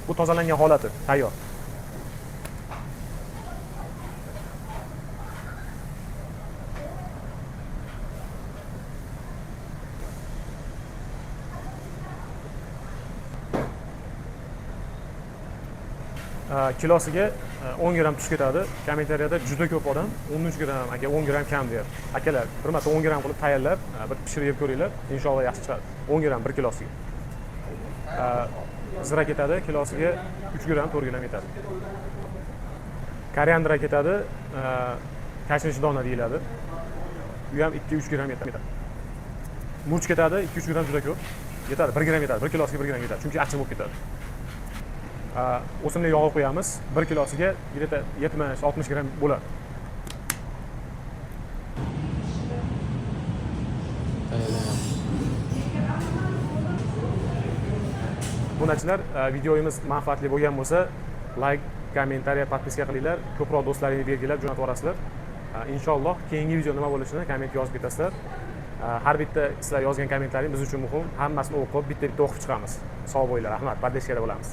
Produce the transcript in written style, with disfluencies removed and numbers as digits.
Bu tozalangan holati, tayyor. Kilosiga 10 gram tuz ketadi. Kommentariyada juda ko'p odam 13 gram, aka 10 gram kam deyapti. Akalar, bir marta 10 gram qilib tayyorlab, bir pishirib yeb ko'ringlar. Inshaalloh yaxshi chiqadi. 10 gram 1 kilosiga. Zira ketadi, kilosiga 3 gram 4 gram ketadi. Koriandr ketadi, kashnish dona deyiladi. Bu ham 2-3 gram ketadi. Murch ketadi, 2-3 gram juda ko'p. Yetadi, 1 gram yetadi, 1 kilosiga 1 gram yetadi. Chunki achchiq bo'lib ketadi. O'simlik yog'i qo'yamiz. 1 kilosiga 70-60 gram bo'ladi. Bunachilar, videomiz manfaatli bo'lgan bo'lsa, like, kommentariya, podpiska qilinglar. Ko'proq do'stlaringizga belgilab jo'natib yuborasizlar. Inshaalloh keyingi video nima bo'lishini kommentga yozib ketasizlar. Har bitta sizlar yozgan kommentlaringiz biz uchun muhim. Hammasini o'qib, bitta-bitta o'qib chiqamiz. Sog' bo'linglar, rahmat. Podpiskada bo'lamiz.